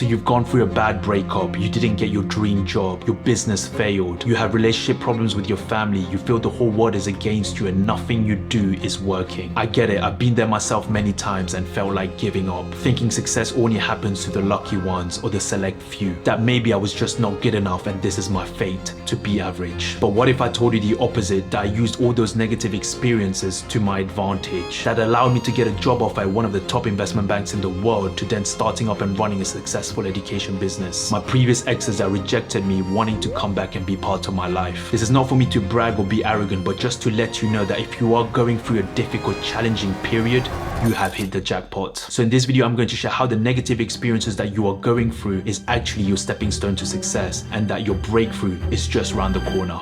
So you've gone through a bad breakup, you didn't get your dream job, your business failed, you have relationship problems with your family, you feel the whole world is against you and nothing you do is working. I get it, I've been there myself many times and felt like giving up, thinking success only happens to the lucky ones or the select few, that maybe I was just not good enough and this is my fate, to be average. But what if I told you the opposite, that I used all those negative experiences to my advantage, that allowed me to get a job offer at one of the top investment banks in the world, to then starting up and running a successful education business. My previous exes that rejected me wanting to come back and be part of my life. This is not for me to brag or be arrogant, but just to let you know that if you are going through a difficult, challenging period, you have hit the jackpot. So in this video, I'm going to share how the negative experiences that you are going through is actually your stepping stone to success, and that your breakthrough is just around the corner.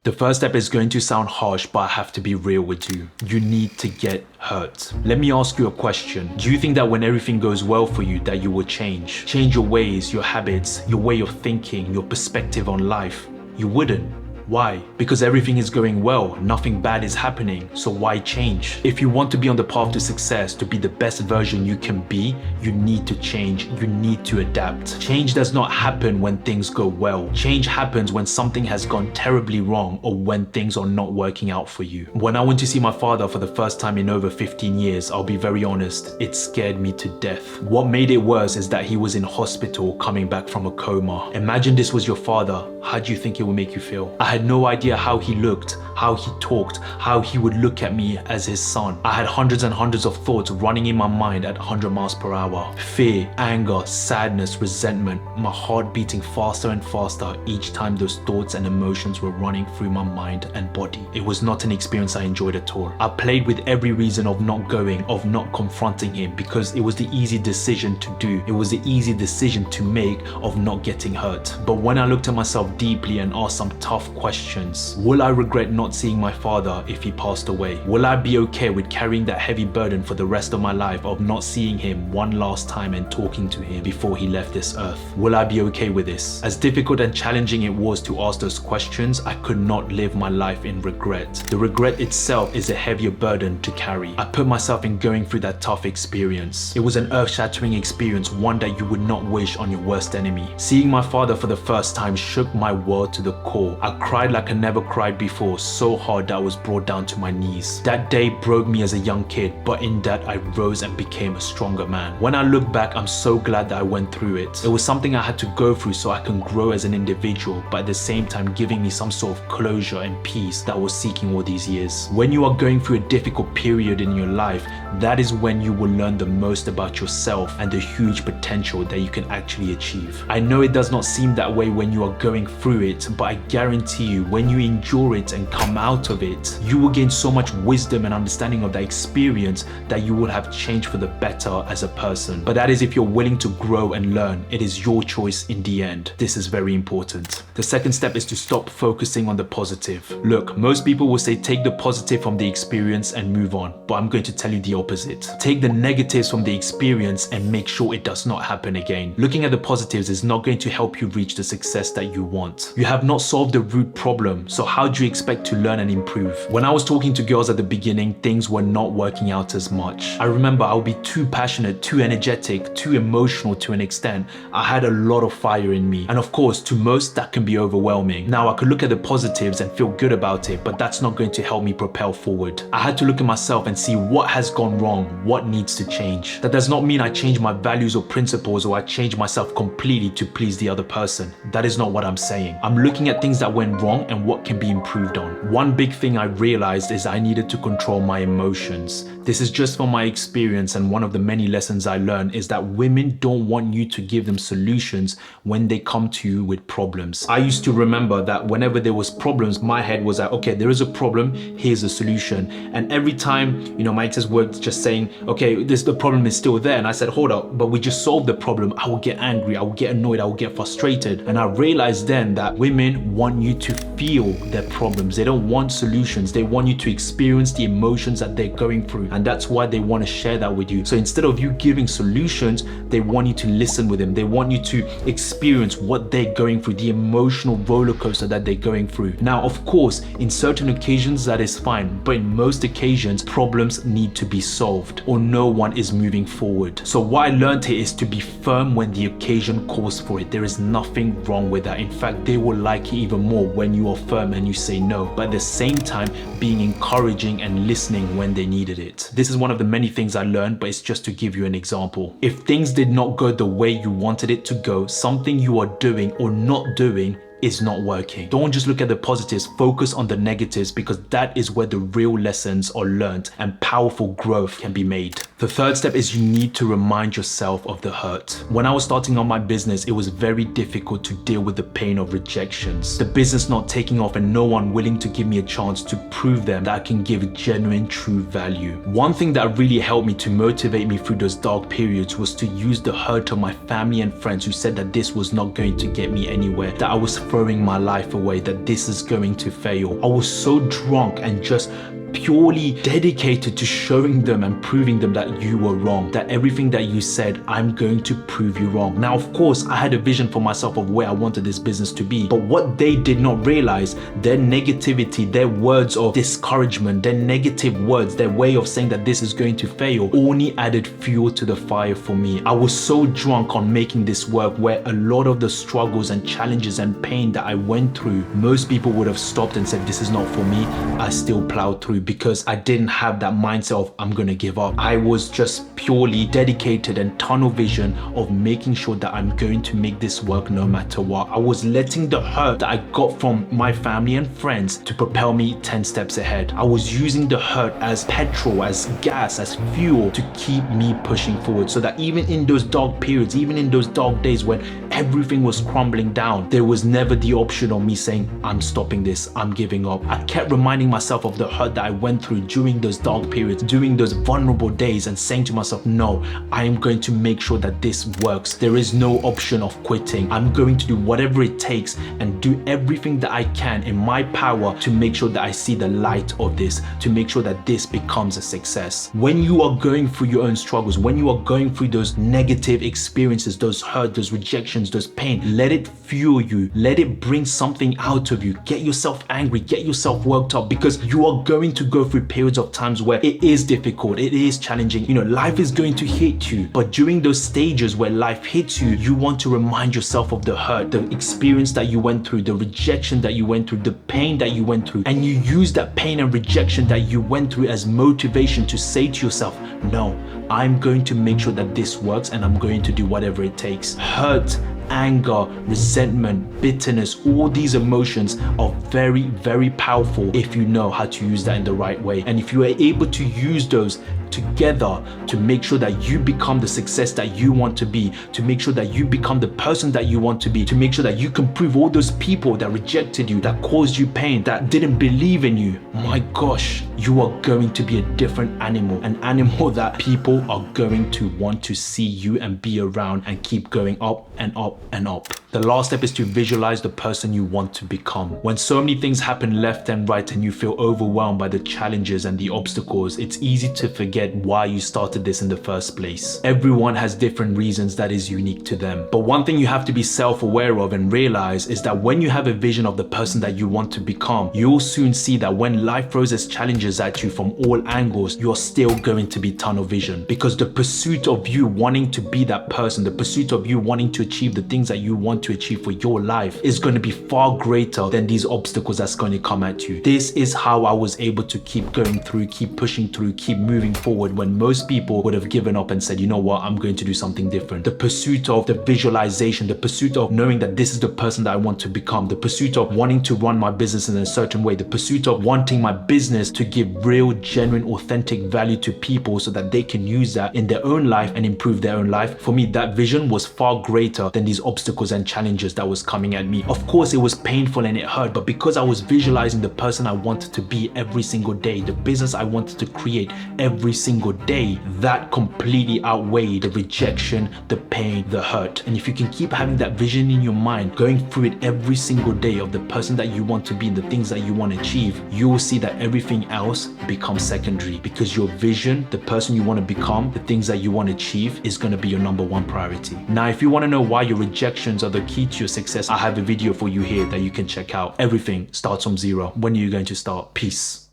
The first step is going to sound harsh, but I have to be real with you. You need to get hurt. Let me ask you a question. Do you think that when everything goes well for you that you will change? Change your ways, your habits, your way of thinking, your perspective on life? You wouldn't. Why? Because everything is going well, nothing bad is happening, so why change? If you want to be on the path to success, to be the best version you can be, you need to change, you need to adapt. Change does not happen when things go well. Change happens when something has gone terribly wrong or when things are not working out for you. When I went to see my father for the first time in over 15 years, I'll be very honest, it scared me to death. What made it worse is that he was in hospital coming back from a coma. Imagine this was your father, how do you think it would make you feel? I had no idea how he looked, how he talked, how he would look at me as his son. I had hundreds and hundreds of thoughts running in my mind at 100 miles per hour. Fear, anger, sadness, resentment, my heart beating faster and faster each time those thoughts and emotions were running through my mind and body. It was not an experience I enjoyed at all. I played with every reason of not going, of not confronting him, because it was the easy decision to do. It was the easy decision to make of not getting hurt. But when I looked at myself deeply and asked some tough questions, will I regret not seeing my father if he passed away? Will I be okay with carrying that heavy burden for the rest of my life of not seeing him one last time and talking to him before he left this earth? Will I be okay with this? As difficult and challenging it was to ask those questions, I could not live my life in regret. The regret itself is a heavier burden to carry. I put myself in going through that tough experience. It was an earth-shattering experience, one that you would not wish on your worst enemy. Seeing my father for the first time shook my world to the core. I cried like I never cried before, so hard that I was brought down to my knees. That day broke me as a young kid, but in that I rose and became a stronger man. When I look back, I'm so glad that I went through it. It was something I had to go through so I can grow as an individual, but at the same time giving me some sort of closure and peace that I was seeking all these years. When you are going through a difficult period in your life, that is when you will learn the most about yourself and the huge potential that you can actually achieve. I know it does not seem that way when you are going through it, but I guarantee you, when you endure it and come out of it, you will gain so much wisdom and understanding of that experience that you will have changed for the better as a person. But that is if you're willing to grow and learn. It is your choice in the end. This is very important. The second step is to stop focusing on the positive. Look, most people will say take the positive from the experience and move on, but I'm going to tell you the opposite. Take the negatives from the experience and make sure it does not happen again. Looking at the positives is not going to help you reach the success that you want. You have not solved the root problem, so how do you expect to learn and improve? When I was talking to girls at the beginning, things were not working out as much. I remember I would be too passionate, too energetic, too emotional to an extent. I had a lot of fire in me, and of course to most that can be overwhelming. Now I could look at the positives and feel good about it, but that's not going to help me propel forward. I had to look at myself and see what has gone wrong, what needs to change. That does not mean I change my values or principles or I change myself completely to please the other person. That is not what I'm saying. I'm looking at things that went wrong and what can be improved on. One big thing I realized is I needed to control my emotions. This is just from my experience, and one of the many lessons I learned is that women don't want you to give them solutions when they come to you with problems. I used to remember that whenever there was problems, my head was like, okay, there is a problem, here's a solution. And every time, my exes were just saying, okay, the problem is still there. And I said, hold up, but we just solved the problem. I will get angry, I will get annoyed, I will get frustrated. And I realized then that women want you to to feel their problems. They don't want solutions. They want you to experience the emotions that they're going through. And that's why they want to share that with you. So instead of you giving solutions, they want you to listen with them. They want you to experience what they're going through, the emotional roller coaster that they're going through. Now, of course, in certain occasions that is fine, but in most occasions, problems need to be solved or no one is moving forward. So what I learned here is to be firm when the occasion calls for it. There is nothing wrong with that. In fact, they will like you even more when you are firm and you say no, but at the same time being encouraging and listening when they needed it. This is one of the many things I learned, but it's just to give you an example. If things did not go the way you wanted it to go, something you are doing or not doing is not working. Don't just look at the positives, focus on the negatives, because that is where the real lessons are learned and powerful growth can be made. The third step is you need to remind yourself of the hurt. When I was starting on my business, it was very difficult to deal with the pain of rejections. The business not taking off and no one willing to give me a chance to prove them that I can give genuine, true value. One thing that really helped me to motivate me through those dark periods was to use the hurt of my family and friends who said that this was not going to get me anywhere, that I was throwing my life away, that this is going to fail. I was so drunk and just purely dedicated to showing them and proving them that you were wrong, that everything that you said, I'm going to prove you wrong. Now, of course, I had a vision for myself of where I wanted this business to be, but what they did not realize, their negativity, their words of discouragement, their negative words, their way of saying that this is going to fail, only added fuel to the fire for me. I was so drunk on making this work where a lot of the struggles and challenges and pain that I went through, most people would have stopped and said, this is not for me. I still plowed through because I didn't have that mindset of I'm gonna give up. I was just purely dedicated and tunnel vision of making sure that I'm going to make this work no matter what. I was letting the hurt that I got from my family and friends to propel me 10 steps ahead. I was using the hurt as petrol, as gas, as fuel to keep me pushing forward, so that even in those dark periods, even in those dark days when everything was crumbling down, there was never the option of me saying, I'm stopping this, I'm giving up. I kept reminding myself of the hurt that I went through during those dark periods, during those vulnerable days, and saying to myself, no, I am going to make sure that this works. There is no option of quitting. I'm going to do whatever it takes and do everything that I can in my power to make sure that I see the light of this, to make sure that this becomes a success. When you are going through your own struggles, when you are going through those negative experiences, those hurt, those rejections, those pain, let it fuel you. Let it bring something out of you. Get yourself angry, get yourself worked up, because you are going to go through periods of times where it is difficult, it is challenging. You know, life is going to hit you, but during those stages where life hits you, you want to remind yourself of the hurt, the experience that you went through, the rejection that you went through, the pain that you went through, and you use that pain and rejection that you went through as motivation to say to yourself, no, I'm going to make sure that this works and I'm going to do whatever it takes. Hurt, anger, resentment, bitterness, all these emotions are very, very powerful if you know how to use that in the right way. And if you are able to use those together to make sure that you become the success that you want to be, to make sure that you become the person that you want to be, to make sure that you can prove all those people that rejected you, that caused you pain, that didn't believe in you, my gosh, you are going to be a different animal, an animal that people are going to want to see you and be around and keep going up and up and up. The last step is to visualize the person you want to become. When so many things happen left and right and you feel overwhelmed by the challenges and the obstacles, it's easy to forget why you started this in the first place. Everyone has different reasons that is unique to them. But one thing you have to be self-aware of and realize is that when you have a vision of the person that you want to become, you'll soon see that when life throws its challenges at you from all angles, you're still going to be tunnel vision, because the pursuit of you wanting to be that person, the pursuit of you wanting to achieve the things that you want to achieve for your life is going to be far greater than these obstacles that's going to come at you. This is how I was able to keep going through, keep pushing through, keep moving forward when most people would have given up and said, you know what, I'm going to do something different. The pursuit of the visualization, the pursuit of knowing that this is the person that I want to become, the pursuit of wanting to run my business in a certain way, the pursuit of wanting my business to give real, genuine, authentic value to people so that they can use that in their own life and improve their own life. For me, that vision was far greater than these obstacles and challenges that was coming at me. Of course, it was painful and it hurt, but because I was visualizing the person I wanted to be every single day, the business I wanted to create every single day, that completely outweighed the rejection, the pain, the hurt. And if you can keep having that vision in your mind, going through it every single day of the person that you want to be and the things that you want to achieve, you will see that everything else becomes secondary, because your vision, the person you want to become, the things that you want to achieve is going to be your number one priority. Now, if you want to know why your rejections are the key to your success, I have a video for you here that you can check out. Everything starts from zero. When are you going to start? Peace.